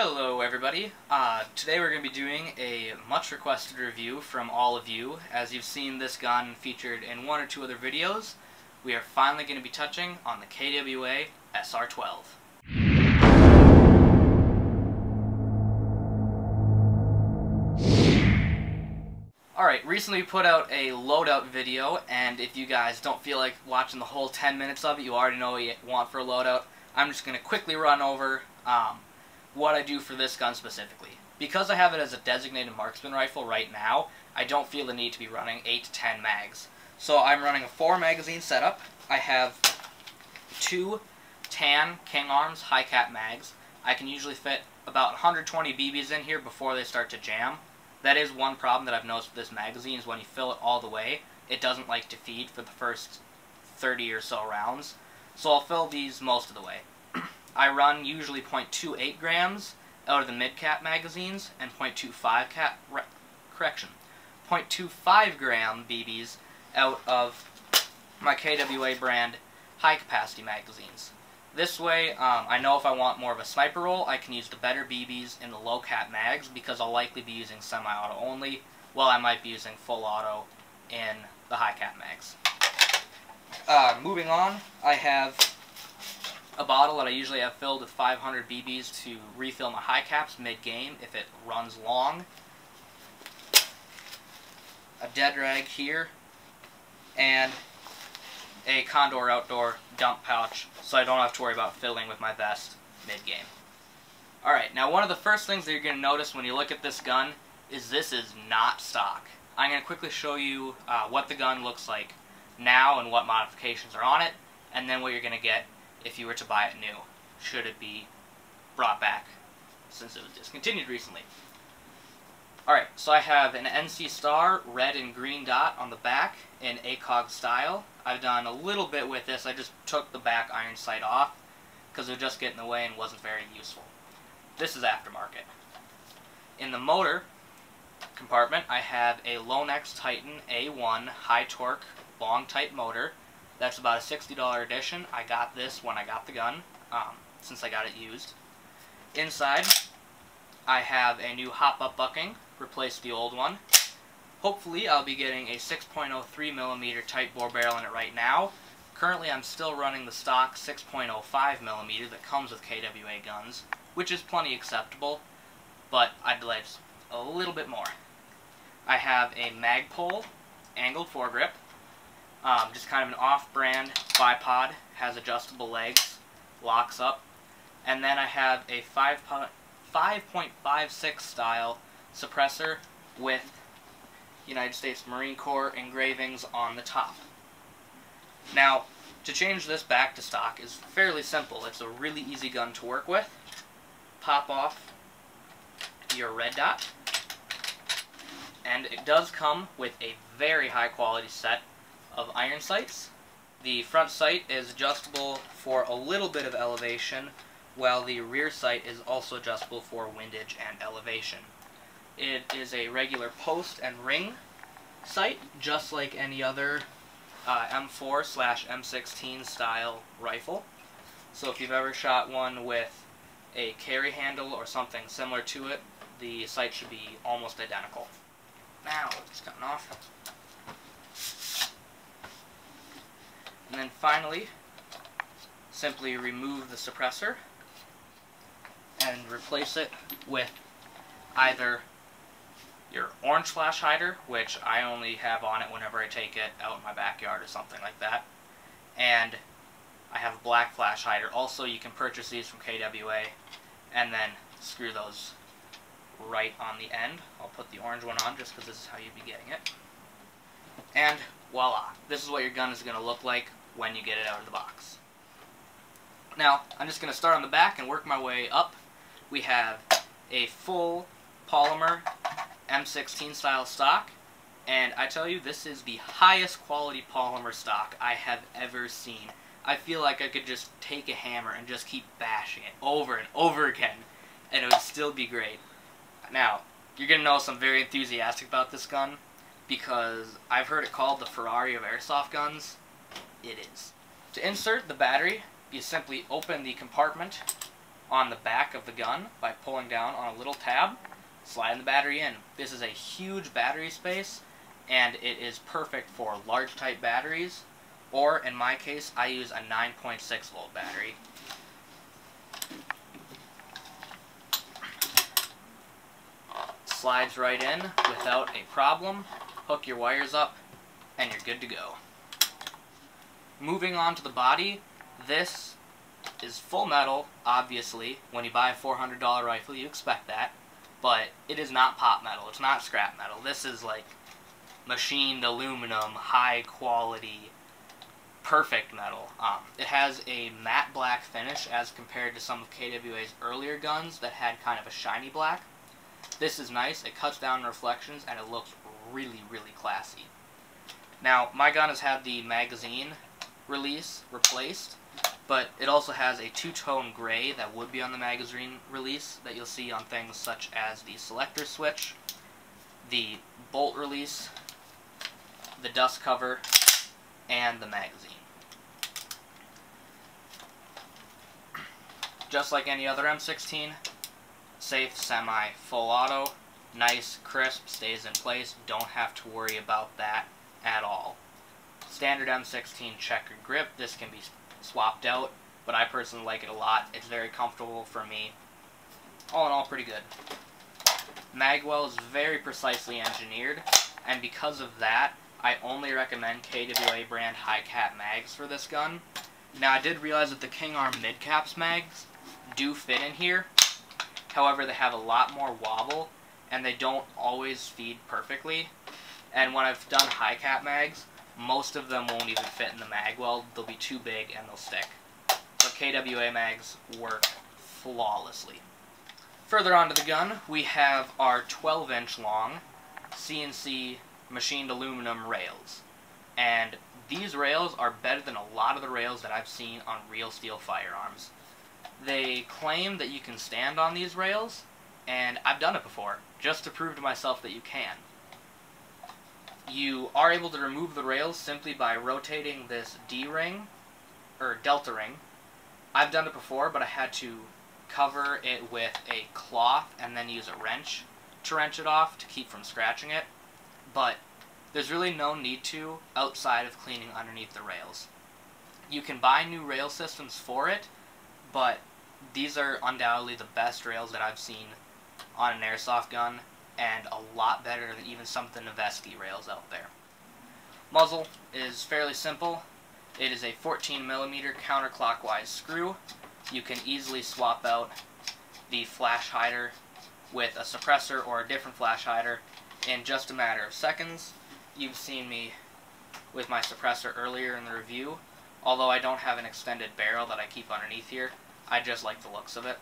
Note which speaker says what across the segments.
Speaker 1: Hello everybody. Today we're going to be doing a much requested review from all of you. As you've seen this gun featured in one or two other videos, we are finally going to be touching on the KWA SR12. Alright, recently we put out a loadout video, and if you guys don't feel like watching the whole 10 minutes of it, you already know what you want for a loadout. I'm just going to quickly run over what I do for this gun specifically. Because I have it as a designated marksman rifle right now, I don't feel the need to be running 8 to 10 mags. So I'm running a 4 magazine setup. I have 2 tan King Arms high cap mags. I can usually fit about 120 BBs in here before they start to jam. That is one problem that I've noticed with this magazine, is when you fill it all the way, it doesn't like to feed for the first 30 or so rounds. So I'll fill these most of the way. I run usually 0.28 grams out of the mid-cap magazines and 0.25 gram BBs out of my KWA brand high-capacity magazines. This way, I know if I want more of a sniper roll, I can use the better BBs in the low-cap mags, because I'll likely be using semi-auto only, while I might be using full auto in the high-cap mags. Moving on, I have a bottle that I usually have filled with 500 BBs to refill my high caps mid-game if it runs long. A dead rag here, and a Condor Outdoor dump pouch, so I don't have to worry about filling with my vest mid-game. Alright, now one of the first things that you're going to notice when you look at this gun is this is not stock. I'm going to quickly show you what the gun looks like now and what modifications are on it, and then what you're going to get if you were to buy it new, should it be brought back since it was discontinued recently. Alright, so I have an NC Star red and green dot on the back in ACOG style. I've done a little bit with this. I just took the back iron sight off because it would just get in the way and wasn't very useful. This is aftermarket. In the motor compartment, I have a Lonex Titan A1 high torque long type motor. That's about a $60 edition. I got this when I got the gun, since I got it used. Inside, I have a new hop-up bucking, replaced the old one. Hopefully, I'll be getting a 6.03mm Tightbore barrel in it right now. Currently, I'm still running the stock 6.05mm that comes with KWA guns, which is plenty acceptable, but I'd like a little bit more. I have a Magpul angled foregrip. Just kind of an off-brand bipod, has adjustable legs, locks up, and then I have a 5.56 style suppressor with United States Marine Corps engravings on the top. Now, to change this back to stock is fairly simple. It's a really easy gun to work with. Pop off your red dot, and it does come with a very high quality set of iron sights. The front sight is adjustable for a little bit of elevation, while the rear sight is also adjustable for windage and elevation. It is a regular post and ring sight, just like any other M4/M16 style rifle. So if you've ever shot one with a carry handle or something similar to it, the sight should be almost identical. Now, it's coming off. And then finally, simply remove the suppressor and replace it with either your orange flash hider, which I only have on it whenever I take it out in my backyard or something like that, and I have a black flash hider. Also, you can purchase these from KWA and then screw those right on the end. I'll put the orange one on just because this is how you'd be getting it. And voila, this is what your gun is going to look like when you get it out of the box. Now, I'm just going to start on the back and work my way up. We have a full polymer M16 style stock, and I tell you, this is the highest quality polymer stock I have ever seen. I feel like I could just take a hammer and just keep bashing it over and over again, and it would still be great. Now, you're going to notice I'm very enthusiastic about this gun, because I've heard it called the Ferrari of airsoft guns. It is. To insert the battery, you simply open the compartment on the back of the gun by pulling down on a little tab, sliding the battery in. This is a huge battery space, and it is perfect for large type batteries, or in my case, I use a 9.6 volt battery. Slides right in without a problem. Hook your wires up, and you're good to go. Moving on to the body, this is full metal, obviously. When you buy a $400 rifle, you expect that, but it is not pot metal, it's not scrap metal. This is like machined aluminum, high quality, perfect metal. It has a matte black finish as compared to some of KWA's earlier guns that had kind of a shiny black. This is nice, it cuts down reflections, and it looks really, really classy. Now, my gun has had the magazine release replaced, but it also has a two-tone gray that would be on the magazine release that you'll see on things such as the selector switch, the bolt release, the dust cover, and the magazine. Just like any other M16, safe, semi, full auto, nice, crisp, stays in place, don't have to worry about that at all. Standard M16 checkered grip, this can be swapped out, but I personally like it a lot. It's very comfortable for me. All in all, pretty good. Magwell is very precisely engineered, and because of that, I only recommend KWA brand high cap mags for this gun. Now, I did realize that the King Arm mid caps mags do fit in here. However, they have a lot more wobble, and they don't always feed perfectly. And when I've done high cap mags, most of them won't even fit in the magwell. They'll be too big and they'll stick. But KWA mags work flawlessly. Further onto the gun, we have our 12-inch long CNC machined aluminum rails. And these rails are better than a lot of the rails that I've seen on real steel firearms. They claim that you can stand on these rails, and I've done it before, just to prove to myself that you can. You are able to remove the rails simply by rotating this D-ring, or delta ring. I've done it before, but I had to cover it with a cloth and then use a wrench to wrench it off to keep from scratching it. But there's really no need to outside of cleaning underneath the rails. You can buy new rail systems for it, but these are undoubtedly the best rails that I've seen on an airsoft gun, and a lot better than even some of the Noveski rails out there. Muzzle is fairly simple. It is a 14mm counterclockwise screw. You can easily swap out the flash hider with a suppressor or a different flash hider in just a matter of seconds. You've seen me with my suppressor earlier in the review. Although I don't have an extended barrel that I keep underneath here, I just like the looks of it.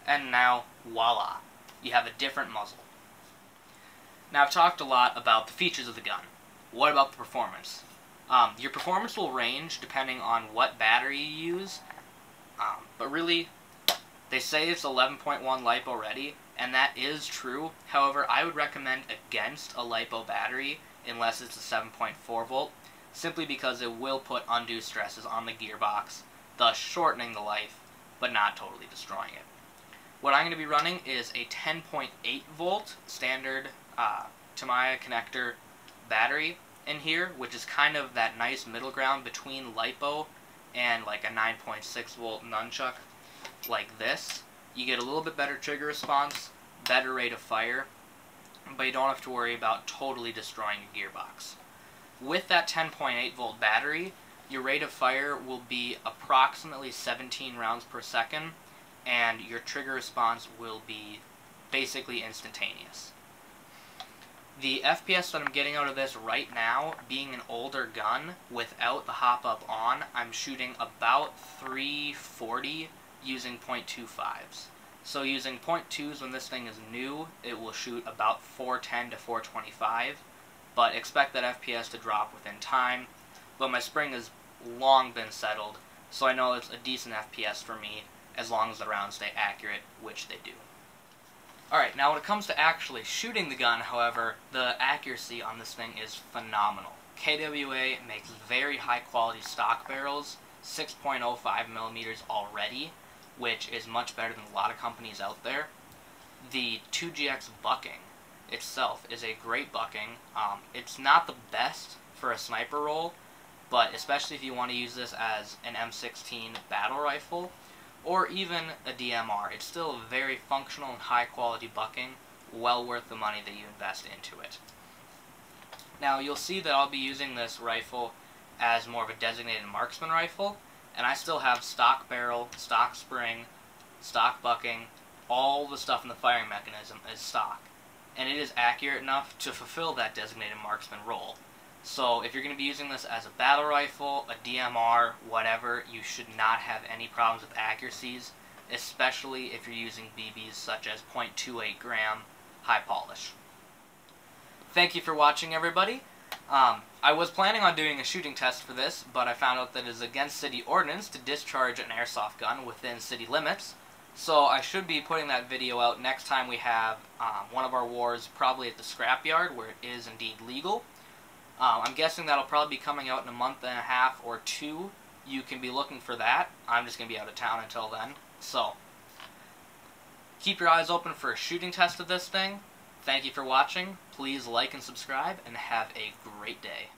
Speaker 1: And now, voila, you have a different muzzle. Now, I've talked a lot about the features of the gun. What about the performance? Your performance will range depending on what battery you use, but really, they say it's 11.1 LiPo ready, and that is true. However, I would recommend against a LiPo battery unless it's a 7.4 volt, simply because it will put undue stresses on the gearbox, thus shortening the life, but not totally destroying it. What I'm going to be running is a 10.8 volt standard Tamiya connector battery in here, which is kind of that nice middle ground between LiPo and like a 9.6 volt nunchuck like this. You get a little bit better trigger response, better rate of fire, but you don't have to worry about totally destroying your gearbox. With that 10.8 volt battery, your rate of fire will be approximately 17 rounds per second, and your trigger response will be basically instantaneous. The FPS that I'm getting out of this right now, being an older gun, without the hop-up on, I'm shooting about 340 using .25s. So using .2s when this thing is new, it will shoot about 410 to 425, but expect that FPS to drop within time. But my spring has long been settled, so I know it's a decent FPS for me, as long as the rounds stay accurate, which they do. Alright, now when it comes to actually shooting the gun, however, the accuracy on this thing is phenomenal. KWA makes very high quality stock barrels, 6.05 millimeters already, which is much better than a lot of companies out there. The 2GX bucking itself is a great bucking. It's not the best for a sniper role, but especially if you want to use this as an M16 battle rifle, or even a DMR, it's still a very functional and high quality bucking, well worth the money that you invest into it. Now you'll see that I'll be using this rifle as more of a designated marksman rifle, and I still have stock barrel, stock spring, stock bucking, all the stuff in the firing mechanism is stock, and it is accurate enough to fulfill that designated marksman role. So if you're going to be using this as a battle rifle, a DMR, whatever, you should not have any problems with accuracies, especially if you're using BBs such as .28 gram high polish. Thank you for watching, everybody. I was planning on doing a shooting test for this, but I found out that it is against city ordinance to discharge an airsoft gun within city limits. So I should be putting that video out next time we have one of our wars, probably at the scrapyard, where it is indeed legal. I'm guessing that'll probably be coming out in a month and a half or two. You can be looking for that. I'm just going to be out of town until then. So, keep your eyes open for a shooting test of this thing. Thank you for watching. Please like and subscribe, and have a great day.